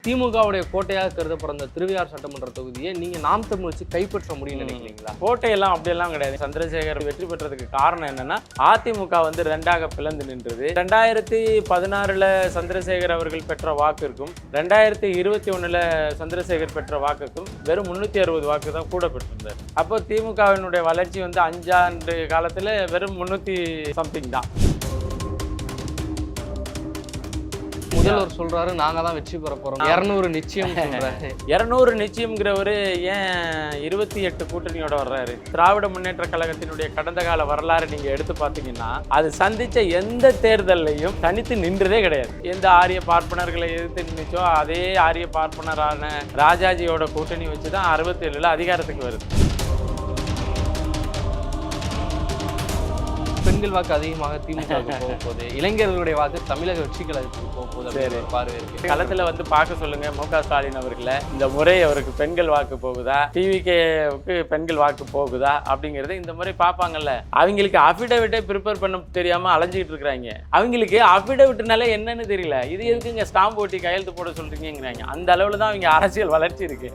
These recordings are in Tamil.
திமுகவுடைய கோட்டையாக கருதப்படுற அந்த திருவையார் சட்டமன்ற தொகுதியை நீங்க நாம் தமிழ் வச்சு கைப்பற்ற முடியும்னு நினைக்கிறீங்களா? கோட்டையெல்லாம் அப்படியெல்லாம் கிடையாது. சந்திரசேகர் வெற்றி பெற்றதுக்கு காரணம் என்னன்னா, அதிமுக வந்து ரெண்டாக பிளந்து நின்றது. 2016 சந்திரசேகர் அவர்கள் பெற்ற வாக்குக்கும் 2021 சந்திரசேகர் பெற்ற வாக்குக்கும் வெறும் 360 வாக்கு தான் கூட பெற்றிருந்தார். அப்போ திமுகவினுடைய வளர்ச்சி வந்து 5 ஆண்டு காலத்துல வெறும் 300 சம்திங் தான். முதல்வர் சொல்றாரு நாங்க தான் வெற்றி பெற போறோம், 200 நிச்சயம் சொல்றாரு. 200 நிச்சயம்ங்கிறவரு ஏன் 28 கூட்டணியோட வர்றாரு? திராவிட முன்னேற்ற கழகத்தினுடைய கடந்த கால வரலாறு நீங்க எடுத்து பார்த்தீங்கன்னா, அது சந்திச்ச எந்த தேர்தலையும் தனித்து நின்றதே கிடையாது. எந்த ஆரிய பார்ப்பனர்களை எதிர்த்து நின்றுச்சோ அதே ஆரிய பார்ப்பனரான ராஜாஜியோட கூட்டணி வச்சு தான் 67 அதிகாரத்துக்கு வருது. பெண்கள் வாக்கு அதிகமாக திமுக போக போகுது, இளைஞர்களுடைய வாக்கு தமிழக வெற்றி கழகத்துக்கு போக போகுது பார்வை இருக்கு. களத்துல வந்து பார்க்க சொல்லுங்க மு.க. ஸ்டாலின் அவர்களை. இந்த முறை அவருக்கு பெண்கள் வாக்கு போகுதா, டிவிகேவுக்கு பெண்கள் வாக்கு போகுதா அப்படிங்கறது இந்த முறை பார்ப்பாங்கல்ல. அவங்களுக்கு அஃபிடவிட்டை ப்ரிப்பேர் பண்ண தெரியாம அலைஞ்சிட்டு இருக்கிறாங்க. அவங்களுக்கு அஃபிடவிட்னால என்னன்னு தெரியல. இது எதுக்குங்க ஸ்டாம்ப் ஓட்டி கையெழுத்து போட சொல்றீங்கிறாங்க. அந்த அளவுல தான் அவங்க அரசியல் வளர்ச்சி இருக்கு.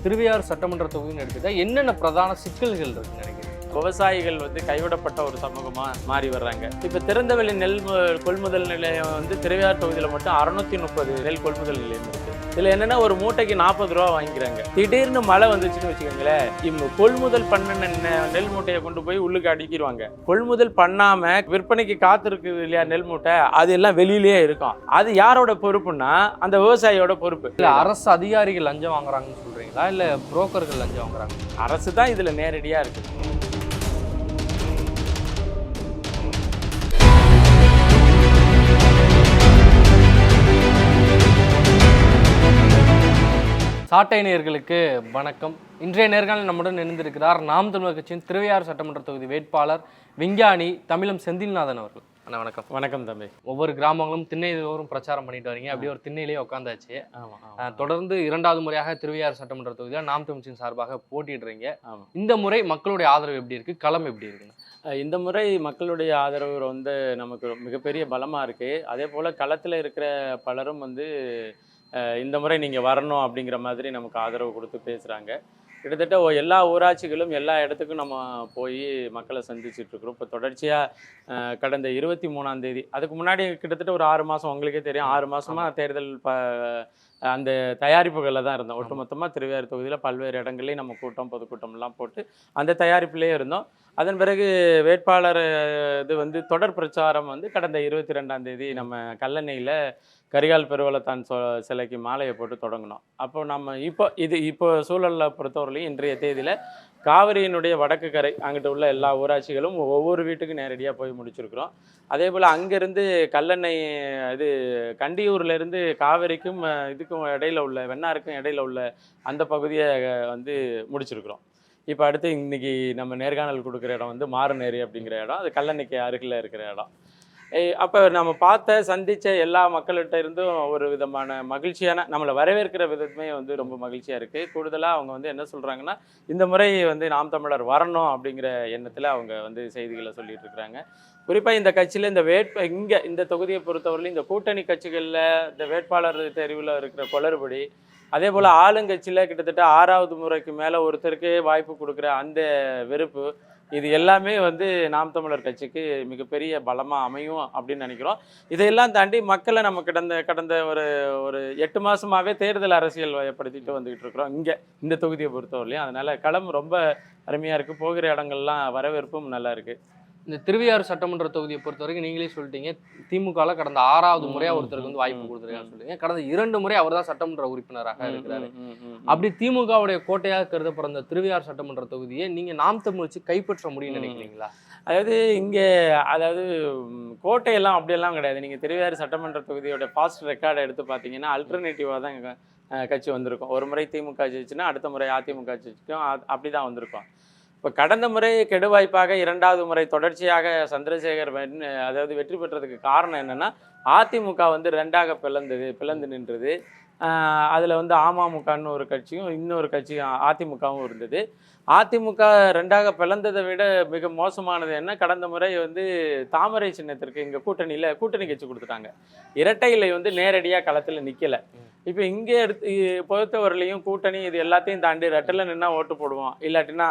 திருவையார் சட்டமன்ற தொகுதின்னு எடுத்துட்டா என்னென்ன பிரதான சிக்கல்கள் இருக்குன்னு நினைக்கிறேன்? விவசாயிகள் வந்து கைவிடப்பட்ட ஒரு சமூகமா மாறி வர்றாங்க. இப்ப திறந்தவெளி நெல் கொள்முதல் நிலையம் வந்து திருவையார் தொகுதியில மட்டும் 630 நெல் கொள்முதல் நிலையம் இருக்கு. இதுல என்னன்னா ஒரு மூட்டைக்கு 40 ரூபா வாங்கிக்கிறாங்க. திடீர்னு மழை வந்துச்சுன்னு வச்சுக்கோங்களேன், இவங்க கொள்முதல் பண்ண நெல் மூட்டையை கொண்டு போய் உள்ளுக்கு அடிக்கிடுவாங்க. கொள்முதல் பண்ணாம விற்பனைக்கு காத்திருக்கு இல்லையா நெல் மூட்டை, அது எல்லாம் வெளியிலேயே இருக்கும். அது யாரோட பொறுப்புன்னா அந்த விவசாயியோட பொறுப்பு. இல்ல அரசு அதிகாரிகள் லஞ்சம் வாங்குறாங்கன்னு சொல்றீங்களா, இல்ல புரோக்கர்கள் லஞ்சம் வாங்குறாங்க? அரசு தான் இதுல நேரடியா இருக்கு. சாட்டை நேயர்களுக்கு வணக்கம். இன்றைய நேர்காணலில் நம்முடன் இணைந்திருக்கிறார் நாம் தமிழர் கட்சியின் திருவையார் சட்டமன்ற தொகுதி வேட்பாளர் விஞ்ஞானி தமிழம் செந்தில்நாதன் அவர்கள். அண்ணா வணக்கம். வணக்கம் தம்பி. ஒவ்வொரு கிராமங்களும் திண்ணைதோறும் பிரச்சாரம் பண்ணிட்டு வரீங்க, அப்படியே ஒரு திண்ணையிலேயே உட்காந்தாச்சு. தொடர்ந்து 2வது முறையாக திருவையார் சட்டமன்ற தொகுதியில் நாம் தமிழ்ச்சியின் சார்பாக போட்டிடுறீங்க. இந்த முறை மக்களுடைய ஆதரவு எப்படி இருக்கு, களம் எப்படி இருக்குங்க? இந்த முறை மக்களுடைய ஆதரவு வந்து நமக்கு மிகப்பெரிய பலமா இருக்கு. அதே போல களத்துல இருக்கிற பலரும் வந்து இந்த முறை நீங்கள் வரணும் அப்படிங்கிற மாதிரி நமக்கு ஆதரவு கொடுத்து பேசுகிறாங்க. கிட்டத்தட்ட எல்லா ஊராட்சிகளும் எல்லா இடத்துக்கும் நம்ம போய் மக்களை சந்திச்சிட்ருக்குறோம். இப்போ தொடர்ச்சியாக கடந்த 23ஆம் தேதி, அதுக்கு முன்னாடி கிட்டத்தட்ட ஒரு 6 மாதம், உங்களுக்கே தெரியும், 6 மாதமாக தேர்தல் அந்த தயாரிப்புகளில் தான் இருந்தோம். ஒட்டுமொத்தமாக திருவையார் தொகுதியில் பல்வேறு இடங்கள்லேயும் நம்ம கூட்டம் பொதுக்கூட்டம்லாம் போட்டு அந்த தயாரிப்புலேயே இருந்தோம். அதன் பிறகு வேட்பாளர் இது வந்து தொடர் பிரச்சாரம் வந்து கடந்த 22ஆம் தேதி நம்ம கல்லணையில் கரிகால் பெருவளத்தான் சிலைக்கு மாலையை போட்டு தொடங்கினோம். அப்போ நம்ம இப்போ சூழலில் பொறுத்தவரையிலையும் இன்றைய தேதியில் காவிரியினுடைய வடக்கு கரை அங்கிட்ட உள்ள எல்லா ஊராட்சிகளும் ஒவ்வொரு வீட்டுக்கும் நேரடியாக போய் முடிச்சிருக்கிறோம். அதே போல் அங்கேருந்து கல்லணை இது கண்டியூர்லேருந்து காவிரிக்கும் இதுக்கும் இடையில உள்ள வெண்ணாருக்கும் இடையில உள்ள அந்த பகுதியை வந்து முடிச்சிருக்கிறோம். இப்போ அடுத்து இன்னைக்கு நம்ம நேர்காணல் கொடுக்குற இடம் வந்து மாறுநேரி அப்படிங்கிற இடம், அது கல்லணைக்கு அருகில் இருக்கிற இடம். அப்போ நம்ம சந்தித்த எல்லா மக்கள்கிட்ட இருந்தும் ஒரு விதமான மகிழ்ச்சியான, நம்மளை வரவேற்கிற விதமே வந்து ரொம்ப மகிழ்ச்சியாக இருக்குது. கூடுதலாக அவங்க வந்து என்ன சொல்கிறாங்கன்னா, இந்த முறை வந்து நாம் தமிழர் வரணும் அப்படிங்கிற எண்ணத்தில் அவங்க வந்து செய்திகளை சொல்லிட்டு இருக்கிறாங்க. குறிப்பாக இந்த கட்சியில் இங்கே இந்த தொகுதியை பொறுத்தவரையிலும் இந்த கூட்டணி கட்சிகளில் இந்த வேட்பாளர் தெரிவில் இருக்கிற குளறுபடி, அதே போல் ஆளுங்கட்சியில் கிட்டத்தட்ட 6வது முறைக்கு மேலே ஒருத்தருக்கு வாய்ப்பு கொடுக்குற அந்த வெறுப்பு, இது எல்லாமே வந்து நாம் தமிழர் கட்சிக்கு மிகப்பெரிய பலமாக அமையும் அப்படின்னு நினைக்கிறோம். இதையெல்லாம் தாண்டி மக்களை நம்ம கடந்த ஒரு 8 மாதமாகவே தேர்தல் அரசியல் வயப்படுத்திட்டு வந்துக்கிட்டு இருக்கிறோம் இங்கே இந்த தொகுதியை பொறுத்தவரையிலையும். அதனால் களம் ரொம்ப அருமையாக இருக்குது. போகிற இடங்கள்லாம் வரவேற்பும் நல்லா இருக்குது. இந்த திருவையாறு சட்டமன்ற தொகுதியை பொறுத்த வரைக்கும் நீங்களே சொல்லிட்டீங்க, திமுகவில் கடந்த 6வது முறையாக ஒருத்தருக்கு வந்து வாய்ப்பு கொடுத்துருக்கான்னு சொல்லுங்க. கடந்த 2 முறை அவர் தான் சட்டமன்ற உறுப்பினராக இருக்கிறாரு. அப்படி திமுகவுடைய கோட்டையாக கருதப்படுற இந்த திருவையாறு சட்டமன்ற தொகுதியை நீங்க நாம் தமிழ் வச்சு கைப்பற்ற முடியும்னு நினைக்கிறீங்களா? அதாவது கோட்டையெல்லாம் அப்படியெல்லாம் கிடையாது. நீங்கள் திருவையாறு சட்டமன்ற தொகுதியோட பாஸ்ட் ரெக்கார்டை எடுத்து பார்த்தீங்கன்னா அல்டர்னேட்டிவாக தான் கட்சி வந்திருக்கும். ஒரு முறை திமுக ஜெயிச்சுன்னா அடுத்த முறை அதிமுக ஜெயிச்சுக்கும், அப்படி தான் வந்திருக்கும். இப்போ கடந்த முறை கெடுவாய்ப்பாக 2வது முறை தொடர்ச்சியாக சந்திரசேகர் வெற்றி பெற்றதுக்கு காரணம் என்னென்னா, அதிமுக வந்து ரெண்டாக பிளந்து நின்றது. அதில் வந்து அமமுகன்னு ஒரு கட்சியும் இன்னொரு கட்சியும் அதிமுகவும் இருந்தது. அதிமுக ரெண்டாக பிளந்ததை விட மிக மோசமானது என்ன, கடந்த முறை வந்து தாமரை சின்னத்திற்கு இங்கே கூட்டணி கட்சி கொடுத்துட்டாங்க. இரட்டை இலை வந்து நேரடியாக களத்தில் நிற்கலை. இப்போ இங்கே பொறுத்தவரையிலையும் கூட்டணி இது எல்லாத்தையும் தாண்டி ரெட்டில் நின்னா ஓட்டு போடுவோம், இல்லாட்டினா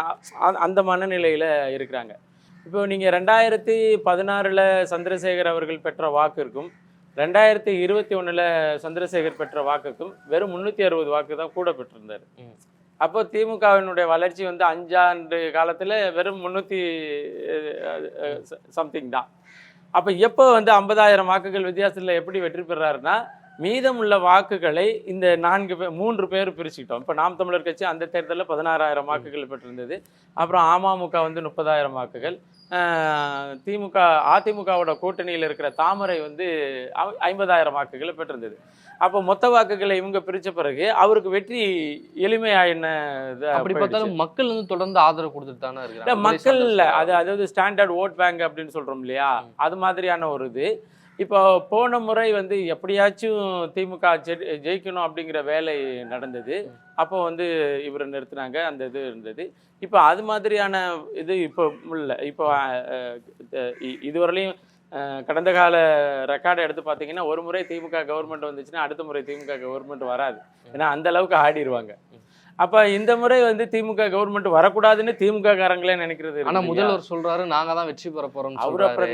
அந்த மனநிலையில் இருக்கிறாங்க. இப்போ நீங்கள் 2016 சந்திரசேகர் அவர்கள் பெற்ற வாக்கு இருக்கும், 2021 சந்திரசேகர் பெற்ற வாக்குக்கும் வெறும் 360 வாக்கு தான் கூட பெற்றிருந்தார். அப்போ திமுகவினுடைய வளர்ச்சி வந்து 5 ஆண்டு காலத்தில் வெறும் 300 சம்திங் தான். அப்போ எப்போ வந்து 50,000 வாக்குகள் வித்தியாசத்தில் எப்படி வெற்றி பெறாருன்னா, மீதமுள்ள வாக்குகளை இந்த 3 பேர் பிரிச்சுக்கிட்டோம். இப்போ நாம் தமிழர் கட்சி அந்த தேர்தலில் 16,000 வாக்குகள் பெற்றிருந்தது. அப்புறம் அமமுக வந்து 30,000 வாக்குகள், அதிமுகவோட கூட்டணியில் இருக்கிற தாமரை வந்து 50,000 வாக்குகளை பெற்றிருந்தது. அப்போ மொத்த வாக்குகளை இவங்க பிரித்த பிறகு அவருக்கு வெற்றி எளிமையாயின. அப்படி பார்த்தாலும் மக்கள் வந்து தொடர்ந்து ஆதரவு கொடுத்துட்டு தானே இருக்காங்க. மக்கள் இல்லை, அதாவது ஸ்டாண்டர்ட் ஓட் பேங்க் அப்படின்னு சொல்கிறோம் இல்லையா, அது மாதிரியான ஒரு இது. இப்போ போன முறை வந்து எப்படியாச்சும் திமுக ஜெயிக்கணும் அப்படிங்கிற வேலை நடந்தது. அப்போ வந்து இவரை நிறுத்தினாங்க, அந்த இது இருந்தது. இப்போ அது மாதிரியான இது இப்போ இல்லை. இப்போ இதுவரையிலையும் கடந்த கால ரெக்கார்டை எடுத்து பார்த்தீங்கன்னா, ஒரு முறை திமுக கவர்மெண்ட் வந்துச்சுன்னா அடுத்த முறை திமுக கவர்மெண்ட் வராது. ஏன்னா அந்த அளவுக்கு ஆடிடுவாங்க. அப்ப இந்த முறை வந்து திமுக கவர்மெண்ட் வரக்கூடாதுன்னு திமுக காரங்களே நினைக்கிறது. ஆனா முதல்வர் சொல்றாரு நாங்க தான் வெற்றி பெற போறோம். அவரு அப்புறம்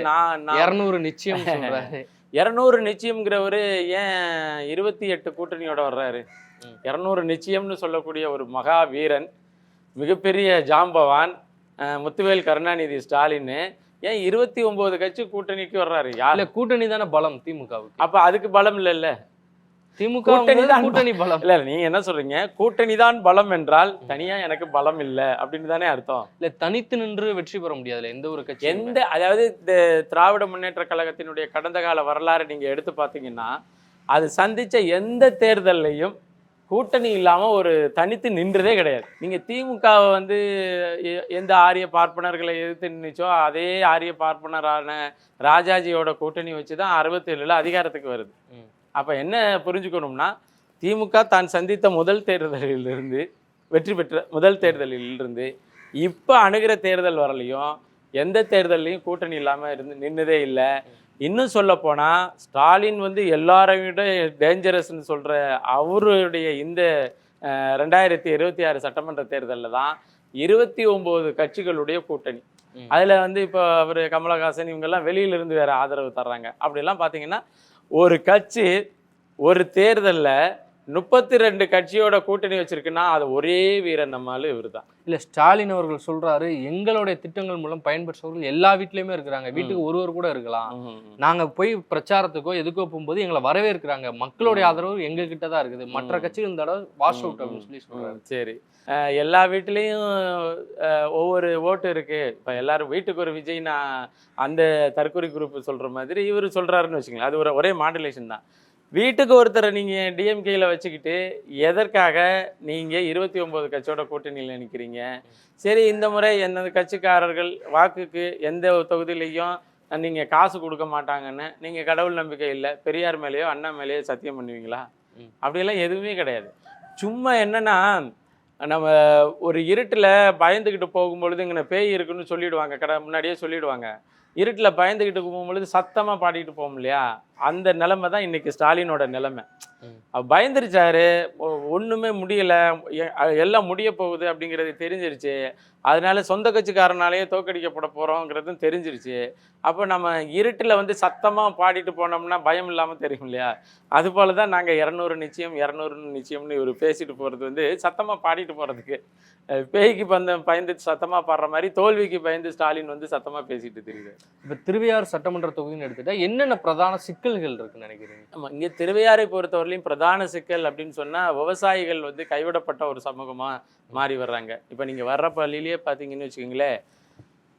200 நிச்சயம் சொல்றாரு. 200 நிச்சயம்ங்கிறவரு ஏன் 28 கூட்டணியோட வர்றாரு? 200 நிச்சயம்னு சொல்லக்கூடிய ஒரு மகா வீரன், மிகப்பெரிய ஜாம்பவான் முத்துவேல் கருணாநிதி ஸ்டாலின் ஏன் 29 கட்சி கூட்டணிக்கு வர்றாரு? இல்ல கூட்டணி தானே பலம் திமுகவுக்கு. அப்ப அதுக்கு பலம் இல்லைல்ல. திமுக கூட்டணி பலம் இல்ல. நீங்க என்ன சொல்றீங்க, கூட்டணி தான் பலம் என்றால் தனியா எனக்கு பலம் இல்ல அப்படின்னு தானே அர்த்தம்? இல்ல தனித்து நின்று வெற்றி பெற முடியாதுல்ல எந்த ஒரு கட்சி. அதாவது இந்த திராவிட முன்னேற்ற கழகத்தினுடைய கடந்த கால வரலாறு நீங்க எடுத்து பார்த்தீங்கன்னா, அது சந்திச்ச எந்த தேர்தலையும் கூட்டணி இல்லாம ஒரு தனித்து நின்றதே கிடையாது. நீங்க திமுகவை வந்து எந்த ஆரிய பார்ப்பனர்களை எதிர்த்து நின்றுச்சோ அதே ஆரிய பார்ப்பனரான ராஜாஜியோட கூட்டணி வச்சுதான் 67 அதிகாரத்துக்கு வருது. அப்போ என்ன புரிஞ்சுக்கணும்னா, திமுக தான் சந்தித்த முதல் தேர்தலிலிருந்து வெற்றி பெற்ற முதல் தேர்தலிலிருந்து இப்போ அணுகிற தேர்தல் வரலையும் எந்த தேர்தலையும் கூட்டணி இல்லாமல் நின்னதே இல்லை. இன்னும் சொல்லப்போனால் ஸ்டாலின் வந்து எல்லாரையும் விட டேஞ்சரஸ்ன்னு சொல்கிற அவருடைய இந்த 2026 சட்டமன்ற தேர்தலில் தான் 29 கட்சிகளுடைய கூட்டணி. அதில் வந்து இப்போ அவர் கமலஹாசன் இவங்கெல்லாம் வெளியிலிருந்து வேறு ஆதரவு தர்றாங்க. அப்படிலாம் பார்த்தீங்கன்னா ஒரு கட்சி ஒரு தேர்தலில் 32 கட்சியோட கூட்டணி வச்சிருக்குன்னா அது ஒரே வீரன் நம்மால இவர் தான். இல்லை ஸ்டாலின் அவர்கள் சொல்றாரு, எங்களுடைய திட்டங்கள் மூலம் பயன்பெற்றவர்கள் எல்லா வீட்லையுமே இருக்கிறாங்க, வீட்டுக்கு ஒருவர் கூட இருக்கலாம். நாங்க போய் பிரச்சாரத்துக்கோ எதுக்கோ போகும்போது எங்களை வரவேற்கிறாங்க, மக்களுடைய ஆதரவு எங்க கிட்ட தான் இருக்குது, மற்ற கட்சிகள் இந்த தடவை வாஷ் அவுட் அப்படின்னு சொல்லி சொல்றாரு. சரி, எல்லா வீட்லேயும் ஒவ்வொரு ஓட்டு இருக்கு. இப்போ எல்லாரும் வீட்டுக்கு ஒரு விஜய்னா அந்த தற்கொலை குரூப் சொல்ற மாதிரி இவர் சொல்றாருன்னு வச்சுங்களேன், அது ஒரே மாடுலேஷன் தான். வீட்டுக்கு ஒருத்தரை நீங்கள் டிஎம்கேயில் வச்சுக்கிட்டு எதற்காக நீங்கள் 29 கட்சியோட கூட்டணியில் நிற்கிறீங்க? சரி, இந்த முறை எந்த கட்சிக்காரர்கள் வாக்குக்கு எந்த தொகுதியிலையும் நீங்கள் காசு கொடுக்க மாட்டாங்கன்னு நீங்கள் கடவுள் நம்பிக்கை இல்லை, பெரியார் மேலேயோ அண்ணா மேலேயோ சத்தியம் பண்ணுவீங்களா? அப்படியெல்லாம் எதுவுமே கிடையாது. சும்மா என்னன்னா, நம்ம ஒரு இருட்டில் பயந்துக்கிட்டு போகும்பொழுது இங்கே பேய் இருக்குன்னு சொல்லிடுவாங்க, முன்னாடியே சொல்லிடுவாங்க. இருட்டில் பயந்துக்கிட்டு போகும்பொழுது சத்தமாக பாடிட்டு போகும் இல்லையா, அந்த நிலைமை தான் இன்னைக்கு ஸ்டாலினோட நிலைமை. பயந்துருச்சாரு, ஒன்றுமே முடியலை, எல்லாம் முடிய போகுது அப்படிங்கிறது தெரிஞ்சிருச்சு. அதனால சொந்த கட்சிக்காரனாலேயே தோக்கடிக்கப்பட போகிறோங்கிறதும் தெரிஞ்சிருச்சு. அப்போ நம்ம இருட்டில் வந்து சத்தமாக பாடிட்டு போனோம்னா பயம் இல்லாமல் தெரியும் இல்லையா, அதுபோல் தான் நாங்கள் 200 நிச்சயம் 200 நிச்சயம்னு இவர் பேசிட்டு போகிறது வந்து சத்தமாக பாடிட்டு போகிறதுக்கு. பேய்க்கு பயந்து சத்தமாக பாடுற மாதிரி தோல்விக்கு பயந்து ஸ்டாலின் வந்து சத்தமாக பேசிட்டு தெரியுது. இப்போ திருவையாறு சட்டமன்ற தொகுதின்னு எடுத்துட்டா என்னென்ன பிரதான சிக்கல்கள் இருக்குன்னு நினைக்கிறீங்க? ஆமாம், இங்கே திருவையாறை பொறுத்தவரையிலையும் பிரதான சிக்கல் அப்படின்னு சொன்னால் விவசாயிகள் வந்து கைவிடப்பட்ட ஒரு சமூகமாக மாறி வர்றாங்க. இப்போ நீங்கள் வர்ற பள்ளியிலேயே பார்த்தீங்கன்னு வச்சுக்கிங்களேன்,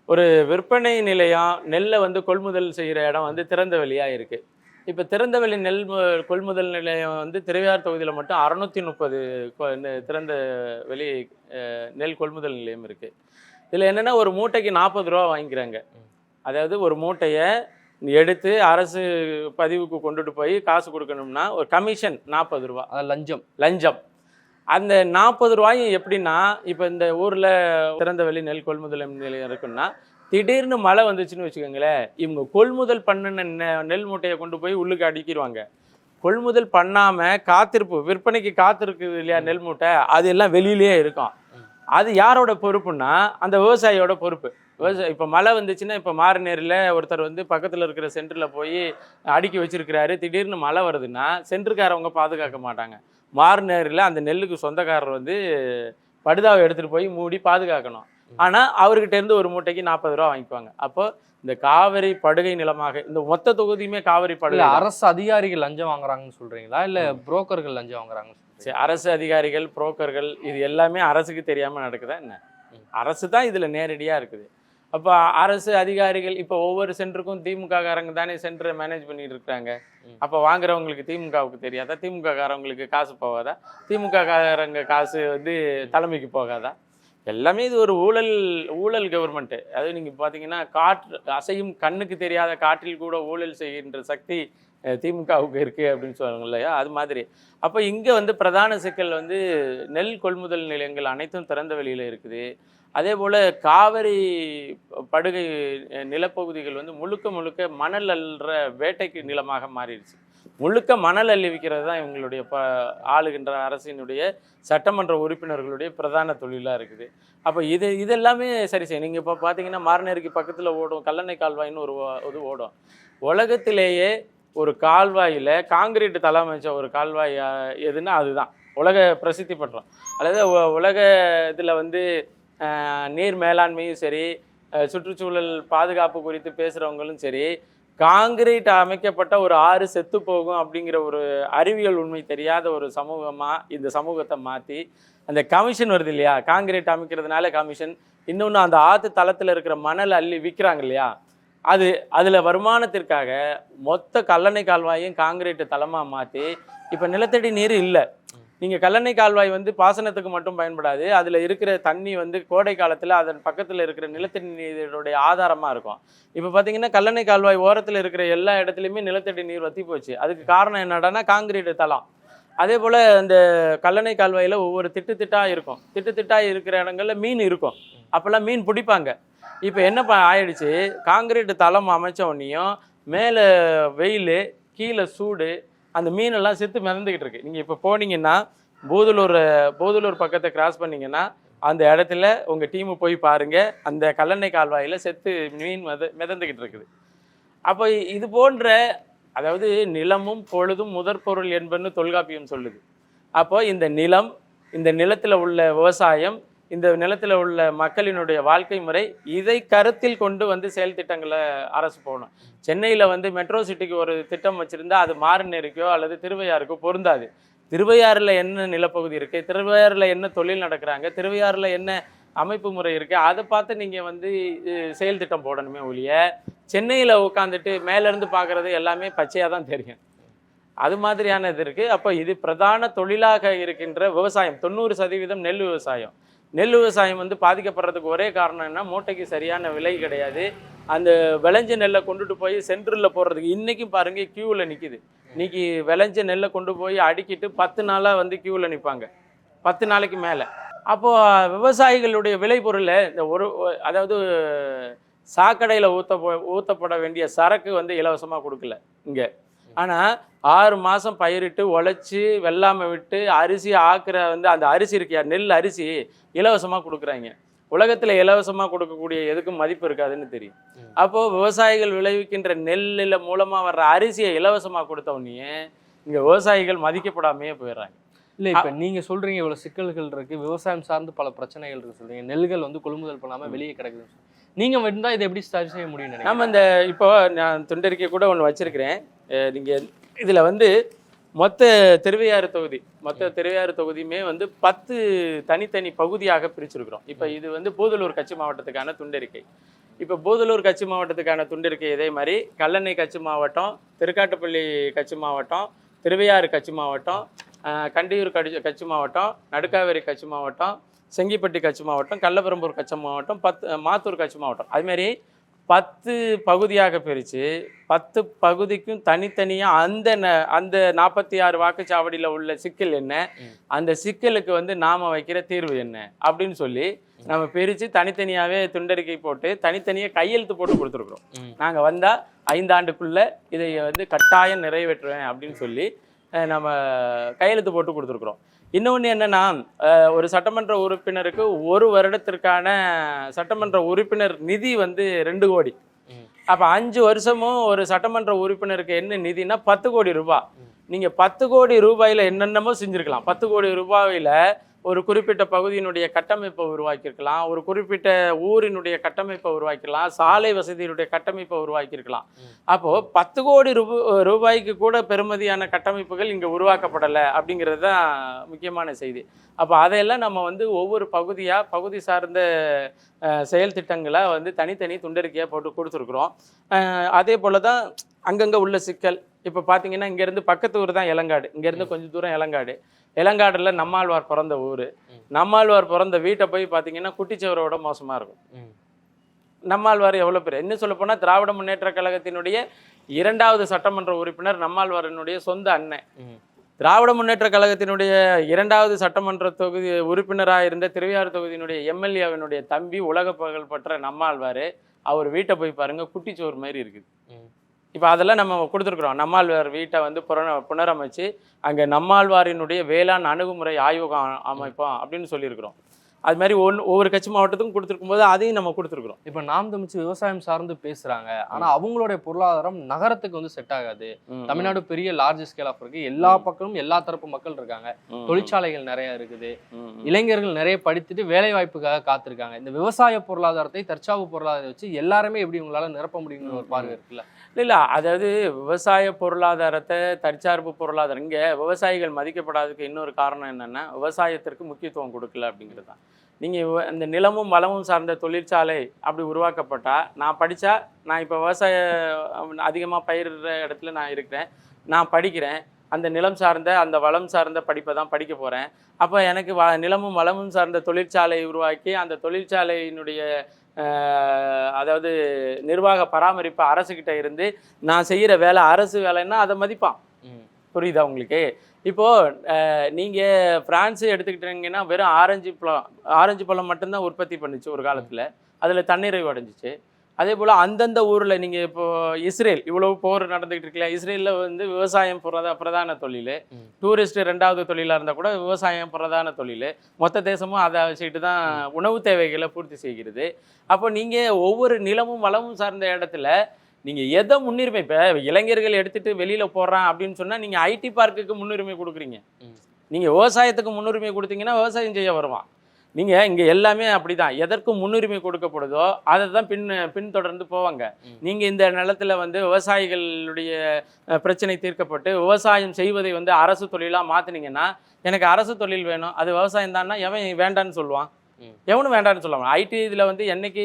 ஒரு விற்பனை நிலையம் நெல்லை வந்து கொள்முதல் செய்கிற இடம் வந்து திறந்த வெளியாக இருக்குது. இப்போ திறந்தவெளி நெல் கொள்முதல் நிலையம் வந்து திருவையார் தொகுதியில் மட்டும் 630 திறந்த வெளி நெல் கொள்முதல் நிலையம் இருக்குது. இதில் என்னென்னா ஒரு மூட்டைக்கு 40 ரூபா வாங்கிக்கிறாங்க. அதாவது ஒரு மூட்டையை எடுத்து அரசு பதிவுக்கு கொண்டுட்டு போய் காசு கொடுக்கணும்னா ஒரு கமிஷன் 40 ரூபா, அது லஞ்சம். அந்த 40 ரூபாயும் எப்படின்னா, இப்போ இந்த ஊரில் திறந்தவெளி நெல் கொள்முதல் நிலையம் இருக்குன்னா திடீர்னு மழை வந்துச்சுன்னு வச்சுக்கோங்களேன், இவங்க கொள்முதல் பண்ணின நெல் மூட்டையை கொண்டு போய் உள்ளுக்கு அடுக்கிடுவாங்க. கொள்முதல் பண்ணாமல் காத்திருப்பு விற்பனைக்கு காத்திருக்குது இல்லையா நெல் மூட்டை, அது எல்லாம் வெளியிலேயே இருக்கும். அது யாரோட பொறுப்புன்னா அந்த விவசாயியோட பொறுப்பு. இப்போ மழை வந்துச்சுன்னா, இப்போ மாரநேரில் ஒருத்தர் வந்து பக்கத்தில் இருக்கிற சென்டரில் போய் அடுக்கி வச்சிருக்கிறாரு, திடீர்னு மழை வருதுன்னா சென்டருக்காரவங்க பாதுகாக்க மாட்டாங்க. மாரநேரில் அந்த நெல்லுக்கு சொந்தக்காரர் வந்து படுதாவை எடுத்துகிட்டு போய் மூடி பாதுகாக்கணும். ஆனால் அவர்கிட்ட இருந்து ஒரு மூட்டைக்கு 40 ரூபா வாங்கிக்குவாங்க. அப்போ இந்த காவிரி படுகை நிலமாக இந்த மொத்த தொகுதியுமே காவிரி படுகை. அரசு அதிகாரிகள் லஞ்சம் வாங்குறாங்கன்னு சொல்றீங்களா, இல்ல புரோக்கர்கள் லஞ்சம் வாங்குறாங்கன்னு? சரி, அரசு அதிகாரிகள், புரோக்கர்கள், இது எல்லாமே அரசுக்கு தெரியாமல் நடக்குதா என்ன? அரசு தான் இதில் நேரடியாக இருக்குது. அப்போ அரசு அதிகாரிகள் இப்போ ஒவ்வொரு சென்டருக்கும் திமுக காரங்க தானே சென்டரை மேனேஜ் பண்ணிட்டு இருக்காங்க. அப்போ வாங்குறவங்களுக்கு திமுகவுக்கு தெரியாதா? திமுக காரவங்களுக்கு காசு போகாதா? திமுக காரங்க காசு வந்து தலைமைக்கு போகாதா? எல்லாமே இது ஒரு ஊழல் கவர்மெண்ட்டு. அதாவது நீங்கள் பார்த்தீங்கன்னா காற்று அசையும் கண்ணுக்கு தெரியாத காற்றில் கூட ஊழல் செய்கின்ற சக்தி திமுகவுக்கு இருக்குது அப்படின்னு சொல்லுவாங்க இல்லையா, அது மாதிரி. அப்போ இங்கே வந்து பிரதான சிக்கல் வந்து நெல் கொள்முதல் நிலையங்கள் அனைத்தும் திறந்த வெளியில் இருக்குது. அதே போல் காவிரி படுகை நிலப்பகுதிகள் வந்து முழுக்க மணல் அள்ளுற வேட்டைக்கு நிலமாக மாறிடுச்சு. முழுக்க மணல் அள்ளி விற்கிறது தான் இவங்களுடைய ஆளுகின்ற அரசினுடைய சட்டமன்ற உறுப்பினர்களுடைய பிரதான தொழிலாக இருக்குது. அப்போ இதெல்லாமே சரி செய்யும். நீங்கள் இப்போ பார்த்தீங்கன்னா மாரநேரிக்கு பக்கத்தில் ஓடும் கல்லணை கால்வாயின்னு ஒரு இது ஓடும். உலகத்திலேயே ஒரு கால்வாயில் காங்கிரீட் தளம் அமைச்ச ஒரு கால்வாய் எதுன்னா அதுதான் உலக பிரசித்தி பெற்றோம். அதாவது உலக இதில் வந்து நீர் மேலாண்மையும் சரி, சுற்றுச்சூழல் பாதுகாப்பு குறித்து பேசுகிறவங்களும் சரி, காங்கிரீட் அமைக்கப்பட்ட ஒரு ஆறு செத்து போகும் அப்படிங்கிற ஒரு அறிவியல் உண்மை தெரியாத ஒரு சமூகமாக இந்த சமூகத்தை மாற்றி அந்த கமிஷன் வருது இல்லையா, காங்கிரீட் அமைக்கிறதுனால கமிஷன், இன்னொன்று அந்த ஆற்று தளத்தில் இருக்கிற மணல் அள்ளி விற்கிறாங்க இல்லையா, அதில் வருமானத்திற்காக மொத்த கல்லணை கால்வாயும் காங்கிரீட்டு தளமாக மாற்றி இப்போ நிலத்தடி நீர் இல்லை. நீங்கள் கல்லணை கால்வாய் வந்து பாசனத்துக்கு மட்டும் பயன்படாது, அதில் இருக்கிற தண்ணி வந்து கோடை காலத்தில் அதன் பக்கத்தில் இருக்கிற நிலத்தடி நீருடைய ஆதாரமாக இருக்கும். இப்போ பார்த்தீங்கன்னா கல்லணை கால்வாய் ஓரத்தில் இருக்கிற எல்லா இடத்துலையுமே நிலத்தடி நீர் வற்றி போச்சு. அதுக்கு காரணம் என்னடானா காங்கிரீட்டு தளம். அதே போல் இந்த கல்லணை கால்வாயில் ஒவ்வொரு திட்டாக இருக்கும். திட்டாக இருக்கிற இடங்களில் மீன் இருக்கும். அப்போல்லாம் மீன் பிடிப்பாங்க. இப்போ என்ன ஆயிடுச்சு, காங்கிரீட்டு தளம் அமைச்ச உடனேயும் மேலே வெயில் கீழே சூடு, அந்த மீனெல்லாம் செத்து மிதந்துக்கிட்டு இருக்கு. நீங்கள் இப்போ போனீங்கன்னா போதலூர் பக்கத்தை கிராஸ் பண்ணிங்கன்னா அந்த இடத்துல உங்கள் டீமு போய் பாருங்கள், அந்த கல்லணை கால்வாயில் செத்து மீன் மிதந்துக்கிட்டு இருக்குது. அப்போ இது போன்ற, அதாவது நிலமும் பொழுதும் முதற்பொருள் என்பன்னு தொல்காப்பியம் சொல்லுது. அப்போ இந்த நிலம், இந்த நிலத்தில் உள்ள விவசாயம், இந்த நிலத்தில் உள்ள மக்களினுடைய வாழ்க்கை முறை, இதை கருத்தில் கொண்டு வந்து செயல் திட்டங்களை அரசு போகணும். சென்னையில் வந்து மெட்ரோ சிட்டிக்கு ஒரு திட்டம் வச்சுருந்தா அது மாரநேரிக்கோ அல்லது திருவையாறுக்கோ பொருந்தாது. திருவையாறில் என்ன நிலப்பகுதி இருக்குது, திருவையாறில் என்ன தொழில் நடக்கிறாங்க, திருவையாறில் என்ன அமைப்பு முறை இருக்குது, அதை பார்த்து நீங்கள் வந்து செயல் திட்டம் போடணுமே ஒழிய சென்னையில் உட்காந்துட்டு மேலேருந்து பார்க்குறது எல்லாமே பச்சையாக தான் தெரியும். அது மாதிரியான இது இருக்குது. அப்போ இது பிரதான தொழிலாக இருக்கின்ற விவசாயம் 90% நெல் விவசாயம். நெல் விவசாயம் வந்து பாதிக்கப்படுறதுக்கு ஒரே காரணம் என்ன, மூட்டைக்கு சரியான விலை கிடையாது. அந்த விளைஞ்ச நெல்லை கொண்டுட்டு போய் சென்டரில் போடுறதுக்கு இன்றைக்கும் பாருங்கள் க்யூவில் நிற்கிது. இன்றைக்கி விளைஞ்ச நெல்லை கொண்டு போய் அடுக்கிட்டு 10 நாளாக வந்து க்யூவில் நிற்பாங்க, 10 நாளைக்கு மேலே. அப்போது விவசாயிகளுடைய விளைபொருளை இந்த அதாவது சாக்கடையில் ஊற்றப்பட வேண்டிய சரக்கு வந்து இலவசமாக கொடுக்கல இங்கே. ஆனால் 6 மாதம் பயிரிட்டு உழைச்சி வெள்ளாமை விட்டு அரிசி ஆக்குற வந்து அந்த அரிசி இருக்கியா, நெல் அரிசி இலவசமாக கொடுக்குறாங்க. உலகத்தில் இலவசமாக கொடுக்கக்கூடிய எதுக்கும் மதிப்பு இருக்காதுன்னு தெரியும். அப்போது விவசாயிகள் விளைவிக்கின்ற நெல்லில் மூலமாக வர்ற அரிசியை இலவசமாக கொடுத்தவொடனே இங்கே விவசாயிகள் மதிக்கப்படாமையே போயிடுறாங்க. இல்லை, இப்போ நீங்கள் சொல்கிறீங்க இவ்வளோ சிக்கல்கள் இருக்குது, விவசாயம் சார்ந்து பல பிரச்சனைகள் இருக்குது சொல்கிறீங்க, நெல்கள் வந்து கொள்முதல் பண்ணாமல் வெளியே கிடக்குதுன்னு நீங்கள் வந்தால் இதை எப்படி சரி செய்ய முடியும்னு நம்ம இந்த இப்போ நான் துண்டறிக்கை கூட ஒன்று வச்சுருக்கிறேன். நீங்கள் இதில் வந்து மொத்த திருவையாறு தொகுதியுமே வந்து 10 தனித்தனி பகுதியாக பிரிச்சிருக்கிறோம். இப்போ இது வந்து போதலூர் கட்சி மாவட்டத்துக்கான துண்டறிக்கை. இப்போ போதலூர் கட்சி மாவட்டத்துக்கான துண்டறிக்கை இதே மாதிரி கல்லணை கட்சி மாவட்டம், திருக்காட்டுப்பள்ளி கட்சி மாவட்டம், திருவையாறு கட்சி மாவட்டம், கண்டியூர் கட்சி மாவட்டம், நடுக்காவேரி கட்சி மாவட்டம், செங்கிப்பட்டி கட்சி மாவட்டம், கள்ளபெரம்பூர் கட்சி மாவட்டம், மாத்தூர் கட்சி மாவட்டம். அதுமாரி 10 பகுதியாக பிரித்து 10 பகுதிக்கும் தனித்தனியாக அந்த 46 வாக்குச்சாவடியில் உள்ள சிக்கல் என்ன, அந்த சிக்கலுக்கு வந்து நாம் வைக்கிற தீர்வு என்ன அப்படின்னு சொல்லி நம்ம பிரித்து தனித்தனியாகவே துண்டறிக்கை போட்டு தனித்தனியாக கையெழுத்து போட்டு கொடுத்துருக்குறோம். நாங்கள் வந்தால் 5 ஆண்டுக்குள்ளே இதை வந்து கட்டாயம் நிறைவேற்றுவேன் அப்படின்னு சொல்லி நம்ம கையெழுத்து போட்டு கொடுத்துருக்குறோம். இன்னொன்று என்னென்னா, ஒரு சட்டமன்ற உறுப்பினருக்கு ஒரு வருடத்திற்கான சட்டமன்ற உறுப்பினர் நிதி வந்து 2 கோடி. அப்போ 5 வருஷமும் ஒரு சட்டமன்ற உறுப்பினருக்கு என்ன நிதினா 10 கோடி ரூபாய். நீங்கள் 10 கோடி ரூபாயில் என்னென்னமோ செஞ்சுருக்கலாம். 10 கோடி ரூபாயில் ஒரு குறிப்பிட்ட பகுதியினுடைய கட்டமைப்பை உருவாக்கியிருக்கலாம், ஒரு குறிப்பிட்ட ஊரினுடைய கட்டமைப்பை உருவாக்கிக்கலாம், சாலை வசதியினுடைய கட்டமைப்பை உருவாக்கியிருக்கலாம். அப்போது 10 கோடி ரூபாய்க்கு கூட பெறுமதியான கட்டமைப்புகள் இங்கே உருவாக்கப்படலை அப்படிங்கிறது தான் முக்கியமான செய்தி. அப்போ அதையெல்லாம் நம்ம வந்து ஒவ்வொரு பகுதி சார்ந்த செயல் திட்டங்களை வந்து தனித்தனி துண்டறிக்கையாக போட்டு கொடுத்துருக்குறோம். அதே போல் தான் அங்கங்கே உள்ள சிக்கல். இப்போ பார்த்தீங்கன்னா இங்கேருந்து பக்கத்து ஊர் தான் இளங்காடு, இங்கேருந்து கொஞ்சம் தூரம் இளங்காடில் நம்மாழ்வார் பிறந்த ஊர். நம்மாழ்வார் பிறந்த வீட்டை போய் பார்த்தீங்கன்னா குட்டிச்சவரோட மோசமாக இருக்கும். நம்மாழ்வார் எவ்வளோ பேர், இன்னும் சொல்லப்போனால் திராவிட முன்னேற்ற கழகத்தினுடைய 2வது சட்டமன்ற உறுப்பினர் நம்மாழ்வாரனுடைய சொந்த அண்ணன். திராவிட முன்னேற்ற கழகத்தினுடைய 2வது சட்டமன்ற தொகுதி உறுப்பினராக இருந்த திருவையாறு தொகுதியினுடைய எம்எல்ஏவினுடைய தம்பி உலக புகழ் பெற்ற நம்மாழ்வார். அவர் வீட்டை போய் பாருங்கள், குட்டிச்சோறு மாதிரி இருக்குது. இப்போ அதெல்லாம் நம்ம கொடுத்துருக்குறோம். நம்மாழ்வார் வீட்டை வந்து புனரமைச்சு அங்கே நம்மாழ்வாரினுடைய வேளாண் அணுகுமுறை ஆய்வகம் அமைப்போம் அப்படின்னு சொல்லியிருக்கிறோம். அது மாதிரி ஒவ்வொரு கட்சி மாவட்டத்துக்கும் கொடுத்துருக்கும் போது அதையும் நம்ம கொடுத்துருக்குறோம். இப்போ நாம் தமிழ்ச்சி விவசாயம் சார்ந்து பேசுறாங்க, ஆனா அவங்களுடைய பொருளாதாரம் நகரத்துக்கு வந்து செட் ஆகாது. தமிழ்நாடு பெரிய லார்ஜ் ஸ்கேல் ஆஃப் இருக்கு, எல்லா பக்கமும் எல்லா தரப்பு மக்கள் இருக்காங்க, தொழிற்சாலைகள் நிறைய இருக்குது, இளைஞர்கள் நிறைய படித்துட்டு வேலை வாய்ப்புக்காக காத்திருக்காங்க. இந்த விவசாய பொருளாதாரத்தை தற்சார்பு பொருளாதாரத்தை வச்சு எல்லாருமே எப்படி உங்களால நிரப்ப முடியும்னு ஒரு பார்வை இருக்குல்ல? இல்லை, அதாவது விவசாய பொருளாதாரத்தை தற்சார்பு பொருளாதாரம், இங்கே விவசாயிகள் மதிக்கப்படாததுக்கு இன்னொரு காரணம் என்னென்னா விவசாயத்திற்கு முக்கியத்துவம் கொடுக்கல அப்படிங்கிறது தான். நீங்கள் இந்த நிலமும் வளமும் சார்ந்த தொழிற்சாலை அப்படி உருவாக்கப்பட்டால், நான் படித்தா, நான் இப்போ விவசாயம் அதிகமாக பயிரிடுற இடத்துல நான் இருக்கிறேன், நான் படிக்கிறேன், அந்த நிலம் சார்ந்த அந்த வளம் சார்ந்த படிப்பை தான் படிக்க போகிறேன். அப்போ எனக்கு நிலமும் வளமும் சார்ந்த தொழிற்சாலை உருவாக்கி அந்த தொழிற்சாலையினுடைய அதாவது நிர்வாக பராமரிப்பு அரசுக்கிட்ட இருந்து நான் செய்கிற வேலை அரசு வேலைன்னா அதை மதிப்பான். புரியுதா உங்களுக்கு? இப்போது நீங்கள் ஃப்ரான்ஸு எடுத்துக்கிட்டீங்கன்னா வெறும் ஆரஞ்சு பழம் மட்டும்தான் உற்பத்தி பண்ணிச்சு ஒரு காலத்தில், அதில் தன்னிறைவு அடைஞ்சிச்சு. அதே போல் அந்தந்த ஊரில் நீங்கள் இப்போது இஸ்ரேல் இவ்வளவு போர் நடந்துக்கிட்டு இருக்கல, இஸ்ரேலில் வந்து விவசாயம் பிரதான தொழில், டூரிஸ்ட் 2வது தொழிலாக இருந்தால் கூட விவசாயம் பிரதான தொழில், மொத்த தேசமும் அதை வச்சுக்கிட்டு தான் உணவு தேவைகளை பூர்த்தி செய்கிறது. அப்போ நீங்கள் ஒவ்வொரு நிலமும் வளமும் சார்ந்த இடத்துல நீங்கள் எதை முன்னுரிமை, இப்போ இளைஞர்கள் எடுத்துகிட்டு வெளியில் போடுறான் அப்படின்னு சொன்னால் நீங்கள் ஐடி பார்க்குக்கு முன்னுரிமை கொடுக்குறீங்க. நீங்கள் விவசாயத்துக்கு முன்னுரிமை கொடுத்தீங்கன்னா விவசாயம் செய்ய வருவான். நீங்கள் இங்கே எல்லாமே அப்படி தான், எதற்கு முன்னுரிமை கொடுக்கப்படுதோ அதை தான் பின்தொடர்ந்து போவாங்க. நீங்கள் இந்த நிலத்தில் வந்து விவசாயிகளுடைய பிரச்சனை தீர்க்கப்பட்டு விவசாயம் செய்வதை வந்து அரசு தொழிலாக மாற்றினீங்கன்னா, எனக்கு அரசு தொழில் வேணும், அது விவசாயம் தான்னா எவன் வேண்டான்னு சொல்லுவான்? எவனும் வேண்டான்னு சொல்லுவாங்க. ஐடி இதில் வந்து என்னைக்கு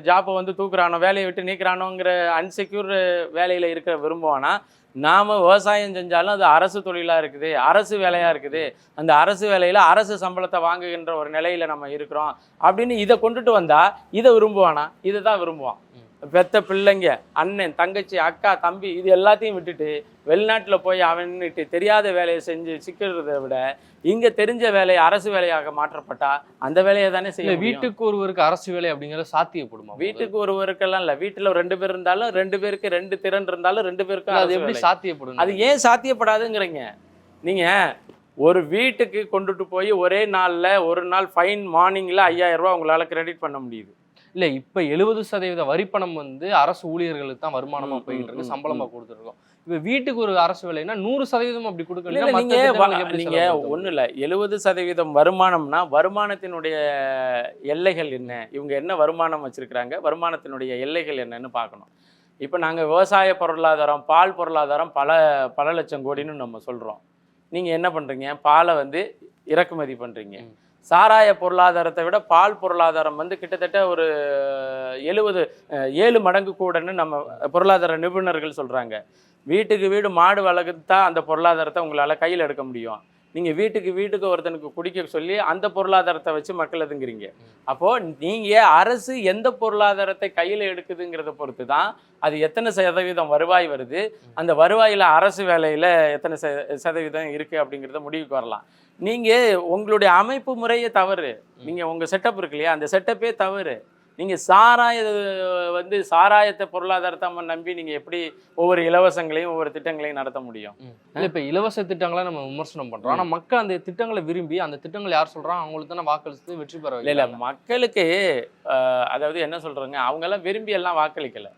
ஜாப்பை வந்து தூக்குறானோ, வேலையை விட்டு நீக்கிறானோங்கிற அன்செக்யூர் வேலையில் இருக்க விரும்புவானா, நாம் விவசாயம் செஞ்சாலும் அது அரசு தொழிலாக இருக்குது, அரசு வேலையாக இருக்குது, அந்த அரசு வேலையில் அரசு சம்பளத்தை வாங்குகின்ற ஒரு நிலையில் நம்ம இருக்கிறோம் அப்படின்னு இதை கொண்டுட்டு வந்தால் இதை விரும்புவானா? இதை தான் விரும்புவான். பெத்த பிள்ளைங்க, அண்ணன், தங்கச்சி, அக்கா, தம்பி இது எல்லாத்தையும் விட்டுட்டு வெளிநாட்டில் போய் அவன்ட்டு தெரியாத வேலையை செஞ்சு சிக்கிறத விட இங்கே தெரிஞ்ச வேலையை அரசு வேலையாக மாற்றப்பட்டா அந்த வேலையை தானே செய்ய. வீட்டுக்கு ஒருவருக்கு அரசு வேலை அப்படிங்கிறது சாத்தியப்படுமா? வீட்டுக்கு ஒருவருக்கெல்லாம் இல்லை, வீட்டில் 2 பேர் இருந்தாலும் 2 பேருக்கு 2 திறன் இருந்தாலும் 2 பேருக்கும் அது எப்படி சாத்தியப்படும்? அது ஏன் சாத்தியப்படாதுங்கிறீங்க? நீங்கள் ஒரு வீட்டுக்கு கொண்டுட்டு போய் ஒரே நாளில் ஒரு நாள் ஃபைன் மார்னிங்கில் 5000 ரூபா உங்களால் கிரெடிட் பண்ண முடியுது. இல்லை, இப்போ 70% வரிப்பணம் வந்து அரசு ஊழியர்களுக்கு தான் வருமானமாக போயிட்டு இருக்கு, சம்பளமாக கொடுத்துருக்கோம். இப்போ வீட்டுக்கு ஒரு அரசு வேலைன்னா 100% அப்படி கொடுக்கல. நீங்கள் ஒன்றும் இல்லை, 70% வருமானம்னா வருமானத்தினுடைய எல்லைகள் என்ன, இவங்க என்ன வருமானம் வச்சுருக்கிறாங்க, வருமானத்தினுடைய எல்லைகள் என்னன்னு பார்க்கணும். இப்போ நாங்கள் விவசாய பொருளாதாரம், பால் பொருளாதாரம் பல லட்சம் கோடின்னு நம்ம சொல்கிறோம். நீங்கள் என்ன பண்ணுறீங்க? பாலை வந்து இறக்குமதி பண்ணுறீங்க. சாராய பொருளாதாரத்தை விட பால் பொருளாதாரம் வந்து கிட்டத்தட்ட ஒரு 7 மடங்கு கூடன்னு நம்ம பொருளாதார நிபுணர்கள் சொல்கிறாங்க. வீட்டுக்கு வீடு மாடு வளர்த்தா அந்த பொருளாதாரத்தை உங்களால் கையில் எடுக்க முடியும். நீங்கள் வீட்டுக்கு ஒருத்தனுக்கு குடிக்க சொல்லி அந்த பொருளாதாரத்தை வச்சு மக்கள் எதுங்கிறீங்க. அப்போது நீங்கள் அரசு எந்த பொருளாதாரத்தை கையில் எடுக்குதுங்கிறத பொறுத்து தான் அது எத்தனை சதவீதம் வருவாய் வருது, அந்த வருவாயில் அரசு வேலையில் எத்தனை சதவீதம் இருக்குது அப்படிங்கிறத முடிவுக்கு வரலாம். நீங்கள் உங்களுடைய அமைப்பு முறையே தவறு. நீங்கள் உங்கள் செட்டப் இருக்கு இல்லையா, அந்த செட்டப்பே தவறு. நீங்கள் சாராயத்தை பொருளாதாரத்தை நம்பி நீங்கள் எப்படி ஒவ்வொரு இலவசங்களையும் ஒவ்வொரு திட்டங்களையும் நடத்த முடியும்? இல்லை, இப்போ இலவச திட்டங்களை நம்ம விமர்சனம் பண்ணுறோம். ஆனால் மக்கள் அந்த திட்டங்களை விரும்பி அந்த திட்டங்கள் யார் சொல்கிறாங்க அவங்களுக்கு தானே வாக்களித்து வெற்றி பெற வைக்கல. இல்லை, மக்களுக்கு அதாவது என்ன சொல்கிறாங்க, அவங்கெல்லாம் விரும்பி எல்லாம் வாக்களிக்கலை.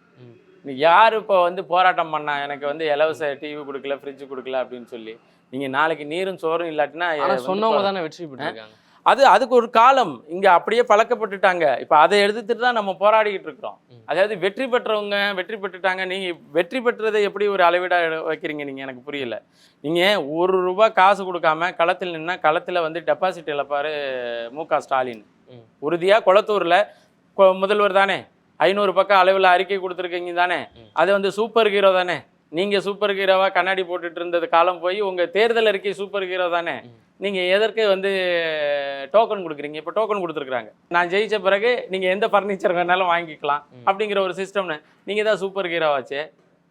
யார் இப்போ போராட்டம் பண்ணா எனக்கு இலவச டிவி கொடுக்கல, ஃப்ரிட்ஜ் கொடுக்கல அப்படின்னு சொல்லி, நீங்கள் நாளைக்கு நீரும் சோறும் இல்லாட்டினா சொன்னவங்க தானே வெற்றி பெற்றிருக்காங்க. அதுக்கு ஒரு காலம் இங்கே அப்படியே பழக்கப்பட்டுட்டாங்க. இப்போ அதை எடுத்துட்டு தான் நம்ம போராடிக்கிட்டு இருக்கிறோம். அதாவது வெற்றி பெற்றவங்க வெற்றி பெற்றுட்டாங்க. நீங்கள் வெற்றி பெற்றதை எப்படி ஒரு அளவீடாக வைக்கிறீங்க நீங்கள்? எனக்கு புரியல. நீங்கள் ₹1 காசு கொடுக்காம களத்தில் நின்னா களத்தில் டெபாசிட் இழப்பார் மு.க. ஸ்டாலின். உறுதியாக குளத்தூரில் முதல்வர் தானே, 500 பக்கம் அளவில் அறிக்கை கொடுத்துருக்கீங்க தானே, அது சூப்பர் ஹீரோ தானே. நீங்கள் சூப்பர் ஹீரோவாக கண்ணாடி போட்டுட்டு இருந்தது காலம் போய் உங்கள் தேர்தல் அறிக்கை சூப்பர் ஹீரோ தானே. நீங்கள் எதற்கு டோக்கன் கொடுக்குறீங்க? இப்போ டோக்கன் கொடுத்துருக்குறாங்க, நான் ஜெயித்த பிறகு நீங்கள் எந்த ஃபர்னிச்சர் வேணாலும் வாங்கிக்கலாம் அப்படிங்கிற ஒரு சிஸ்டம்னு. நீங்கள் தான் சூப்பர் ஹீரோவாச்சே,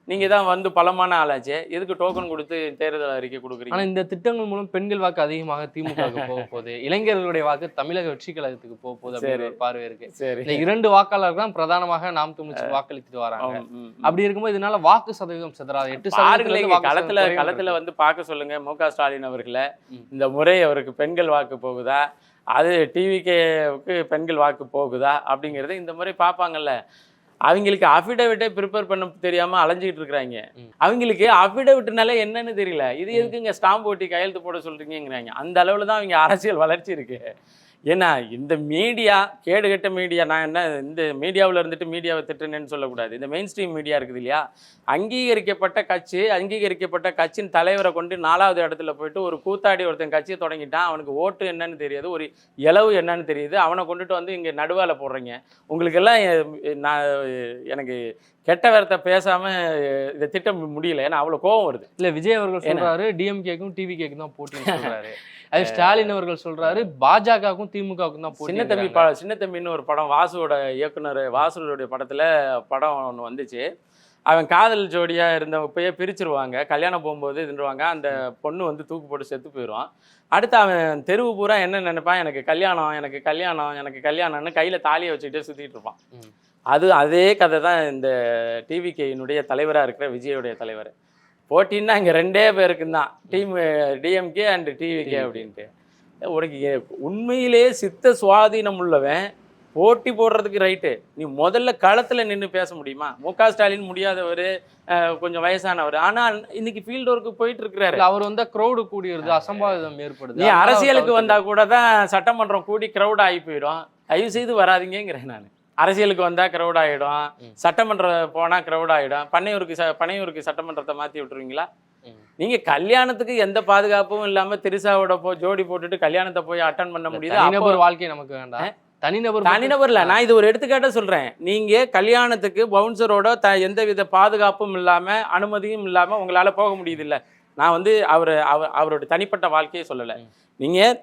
நீங்கள் தான் பலமான ஆளாச்சே, எதுக்கு டோக்கன் கொடுத்து தேர்தல் அறிக்கை கொடுக்குறீங்க? ஆனால் இந்த திட்டங்கள் மூலம் பெண்கள் வாக்கு அதிகமாக திமுகவுக்கு போக போகுது, இளைஞர்களுடைய வாக்கு தமிழக வெற்றி கழகத்துக்கு போக போகுது அப்படின்னு ஒரு பார்வை இருக்கு. சரி, இந்த 2 வாக்காளர்கள் தான் பிரதானமாக நாம் தமிழ் வாக்களித்துட்டு வராங்க. அப்படி இருக்கும்போது இதனால வாக்கு சதவீதம் சிதறாது. 8% களத்துல பார்க்க சொல்லுங்க மு.க. ஸ்டாலின் அவர்களை. இந்த முறை அவருக்கு பெண்கள் வாக்கு போகுதா, அது டிவிகேவுக்கு பெண்கள் வாக்கு போகுதா அப்படிங்கிறது இந்த முறை பார்ப்பாங்கல்ல. அவங்களுக்கு அஃபிடவிட்டை ப்ரிப்பேர் பண்ண தெரியாமல் அலைஞ்சிக்கிட்டு இருக்கிறாங்க. அவங்களுக்கு அஃபிடவிட்னால என்னன்னு தெரியல. இது எதுக்குங்க ஸ்டாம்ப் ஓட்டி கையெழுத்து போட சொல்கிறீங்கிறாங்க. அந்த அளவில் தான் அவங்க அரசியல் வளர்ச்சி இருக்குது. ஏன்னா இந்த மீடியா கேடுகட்ட மீடியா, நான் என்ன இந்த மீடியாவில் இருந்துட்டு மீடியாவை திட்டுனேன்னு சொல்லக்கூடாது. இந்த மெயின் ஸ்ட்ரீம் மீடியா இருக்குது இல்லையா, அங்கீகரிக்கப்பட்ட கட்சியின் தலைவரை கொண்டு 4வது இடத்துல போயிட்டு ஒரு கூத்தாடி ஒருத்தன் கட்சியை தொடங்கிட்டான். அவனுக்கு ஓட்டு என்னன்னு தெரியாது, ஒரு இலவு என்னன்னு தெரியுது, அவனை கொண்டுட்டு இங்கே நடுவால் போடுறீங்க. உங்களுக்கெல்லாம் எனக்கு கெட்ட வார்த்தை பேசாமல் இதை திட்டம் முடியல. ஏன்னா அவ்வளோ கோபம் வருது. இல்லை, விஜய் அவர்கள் சொல்றாரு டிஎம்கேக்கும் டிவிகேக்கும் தான் போட்டின்னு சொல்றாரு. அது ஸ்டாலின் அவர்கள் சொல்றாரு பாஜகவுக்கும் திமுகவுக்கும் தான் போட்டி. சின்ன தம்பின்னு ஒரு படம், வாசுவோட இயக்குனர் வாசுடைய படம் ஒன்று வந்துச்சு. அவன் காதல் ஜோடியாக இருந்தப்பயே பிரிச்சிருவாங்க, கல்யாணம் போகும்போது இருந்துருவாங்க. அந்த பொண்ணு தூக்கு போட்டு செத்து போயிடுவான். அடுத்து அவன் தெருவு பூரா என்ன நினைப்பான், எனக்கு கல்யாணம்னு கையில் தாலியை வச்சுக்கிட்டே சுற்றிட்டு இருப்பான். அதே கதை தான் இந்த டிவிகேயினுடைய தலைவராக இருக்கிற விஜயோடைய தலைவர். போட்டின்னா இங்கே 2 பேருக்கு தான், டீம் டிஎம்கே அண்ட் டிவிகே அப்படின்ட்டு. உனக்கு உண்மையிலே சித்த சுவாதீனம் உள்ளவன் போட்டி போடுறதுக்கு ரைட்டு. நீ முதல்ல களத்தில் நின்று பேச முடியுமா? மு.க. ஸ்டாலின் முடியாதவர், கொஞ்சம் வயசானவர், ஆனால் இன்னைக்கு ஃபீல்டு ஒர்க்கு போயிட்டு இருக்கிறாரு. அவர் க்ரௌடு கூடியிருது, அசம்பாவிதம் ஏற்படுது. நீ அரசியலுக்கு வந்தால் கூட தான் சட்டமன்றம் கூடி க்ரௌட் ஆகி போயிடும். தயவு செய்து வராதிங்கிறேன் நான். அரசியலுக்கு வந்தால் க்ரௌட் ஆகிடும், சட்டமன்றம் போனால் க்ரௌட் ஆகிடும். பனையூருக்கு சட்டமன்றத்தை மாற்றி விட்டுருவீங்களா? நீங்கள் கல்யாணத்துக்கு எந்த பாதுகாப்பும் இல்லாமல் திரிசாவோட ஜோடி போட்டுட்டு கல்யாணத்தை போய் அட்டன் பண்ண முடியுது. தனிநபர் வாழ்க்கை நமக்கு வேண்டாம். தனிநபர் இல்லை, நான் இது ஒரு எடுத்துக்காட்ட சொல்கிறேன். நீங்கள் கல்யாணத்துக்கு பவுன்சரோட எந்தவித பாதுகாப்பும் இல்லாமல் அனுமதியும் இல்லாமல் உங்களால் போக முடியுது இல்லை. நான் அவருடைய தனிப்பட்ட வாழ்க்கையை சொல்லலை. நீங்கள்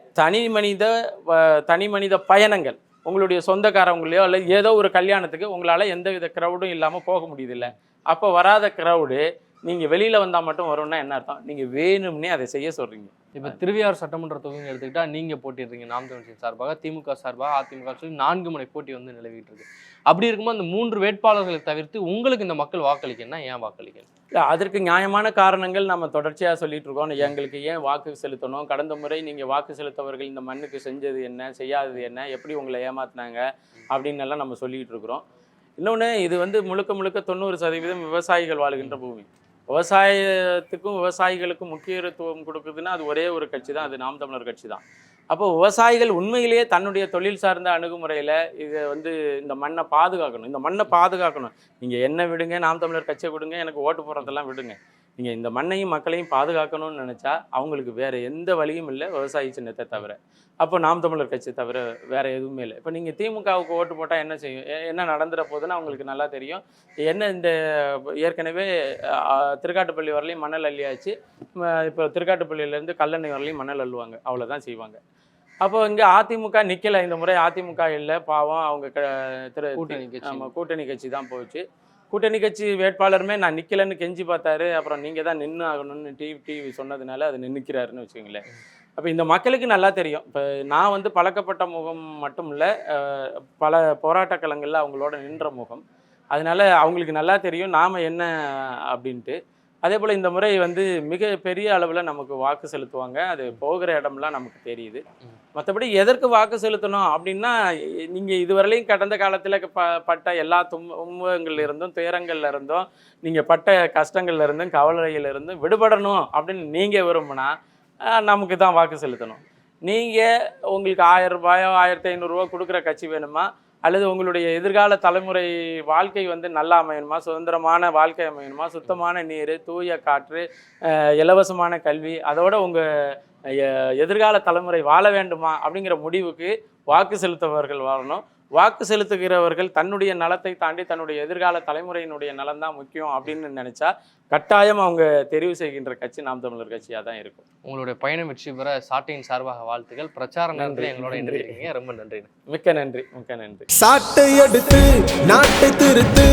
தனி மனித பயணங்கள், உங்களுடைய சொந்தக்காரவங்களையோ அல்ல ஏதோ ஒரு கல்யாணத்துக்கு உங்களால் எந்தவித க்ரௌடும் இல்லாமல் போக முடியுதில்லை. அப்போ வராத க்ரௌடு நீங்கள் வெளியில் வந்தால் மட்டும் வரும்னா என்ன அர்த்தம்? நீங்கள் வேணும்னே அதை செய்ய சொல்கிறீங்க. இப்போ திருவையாறு சட்டமன்ற தொகுதி எடுத்துக்கிட்டால் நீங்கள் போட்டிடுறீங்க நாம் தமிழ் சார்பாக, திமுக சார்பாக, அதிமுக சொல்லி 4 முனை போட்டி நிலவிட்டு இருக்கு. அப்படி இருக்கும்போது அந்த 3 வேட்பாளர்களை தவிர்த்து உங்களுக்கு இந்த மக்கள் வாக்களிக்கணும்னா ஏன் வாக்களிக்கணும்? அதற்கு நியாயமான காரணங்கள் நம்ம தொடர்ச்சியாக சொல்லிட்டு இருக்கோம். எங்களுக்கு ஏன் வாக்கு செலுத்தணும், கடந்த முறை நீங்கள் வாக்கு செலுத்தவர்கள் இந்த மண்ணுக்கு செஞ்சது என்ன, செய்யாதது என்ன, எப்படி உங்களை ஏமாத்தினாங்க அப்படின்னு எல்லாம் நம்ம சொல்லிகிட்டு இருக்கிறோம். இன்னொன்று, இது முழுக்க 90% விவசாயிகள் வாழுகின்ற பூமி. விவசாயத்துக்கும் விவசாயிகளுக்கும் முக்கியத்துவம் கொடுக்குதுன்னா அது ஒரே ஒரு கட்சி தான், அது நாம் தமிழர் கட்சி தான். அப்போ விவசாயிகள் உண்மையிலேயே தன்னுடைய தொழில் சார்ந்த அணுகுமுறையில் இதை இந்த மண்ணை பாதுகாக்கணும். நீங்கள் என்ன விடுங்க, நாம் தமிழர் கட்சியை விடுங்க, எனக்கு ஓட்டு போடுறதெல்லாம் விடுங்க. நீங்கள் இந்த மண்ணையும் மக்களையும் பாதுகாக்கணும்னு நினச்சா அவங்களுக்கு வேறு எந்த வழியும் இல்லை, விவசாயி சின்னத்தை தவிர. அப்போ நாம் தமிழர் கட்சி தவிர வேறு எதுவுமே இல்லை. இப்போ நீங்கள் திமுகவுக்கு ஓட்டு போட்டால் என்ன செய்யும், என்ன நடந்துட போகுதுன்னு அவங்களுக்கு நல்லா தெரியும். என்ன இந்த ஏற்கனவே திருக்காட்டுப்பள்ளி வரலையும் மணல் அள்ளியாச்சு, இப்போ திருக்காட்டுப்பள்ளியிலேருந்து கல்லணை வரலையும் மணல் அள்ளுவாங்க, அவ்வளோதான் செய்வாங்க. அப்போ இங்கே அதிமுக நிற்கலை, இந்த முறை அதிமுக இல்லை, பாவம் அவங்க கூட்டணி கட்சி தான் போச்சு. கூட்டணி கட்சி வேட்பாளருமே நான் நிற்கலைன்னு கெஞ்சி பார்த்தாரு, அப்புறம் நீங்கள் தான் நின்று ஆகணும்னு டிவி சொன்னதுனால அது நிற்கிறாருன்னு வச்சுக்கோங்களேன். அப்போ இந்த மக்களுக்கு நல்லா தெரியும். இப்போ நான் வந்து பழக்கப்பட்ட முகம் மட்டும் இல்லை, பல போராட்ட களங்களில் அவங்களோட நின்ற முகம். அதனால அவங்களுக்கு நல்லா தெரியும் நாம் என்ன அப்படின்ட்டு. அதே போல் இந்த முறை வந்து மிக பெரிய அளவில் நமக்கு வாக்கு செலுத்துவாங்க, அது போகிற இடம்லாம் நமக்கு தெரியுது. மற்றபடி எதற்கு வாக்கு செலுத்தணும் அப்படின்னா, நீங்கள் இதுவரையிலையும் கடந்த காலத்தில் பட்ட எல்லா துன்பங்கள்ல இருந்தும் துயரங்கள்ல இருந்தும் நீங்கள் பட்ட கஷ்டங்கள்ல இருந்தும் கவலையில இருந்தும் விடுபடணும் அப்படின்னு நீங்கள் விரும்பினா நமக்கு தான் வாக்கு செலுத்தணும். நீங்கள் உங்களுக்கு 1000 ரூபாயோ 1500 கொடுக்குற கட்சி வேணுமா, அல்லது உங்களுடைய எதிர்கால தலைமுறை வாழ்க்கை வந்து நல்லா அமையணுமா, சுதந்திரமான வாழ்க்கை அமையணுமா, சுத்தமான நீர், தூய காற்று, இலவசமான கல்வி, அதோட உங்கள் எதிர்கால தலைமுறை வாழ வேண்டுமா அப்படிங்கிற முடிவுக்கு வாக்கு செலுத்துபவர்கள் வாழணும். வாக்கு செலுத்துகிறவர்கள் தன்னுடைய நலத்தை தாண்டி தன்னுடைய எதிர்கால தலைமுறையினுடைய நலம் தான் முக்கியம் அப்படின்னு நினைச்சா கட்டாயம் அவங்க தெரிவு செய்கின்ற கட்சி நாம் தமிழர் கட்சியாக தான் இருக்கும். உங்களுடைய பயணம் வெற்றி பெற சாட்டையின் சார்பாக வாழ்த்துக்கள். பிரச்சார நேரத்தில் எங்களோட இணைந்திருக்கீங்க, ரொம்ப நன்றி. மிக்க நன்றி, மிக்க நன்றி. சாட்டை எடுத்து நாட்டை திருத்து.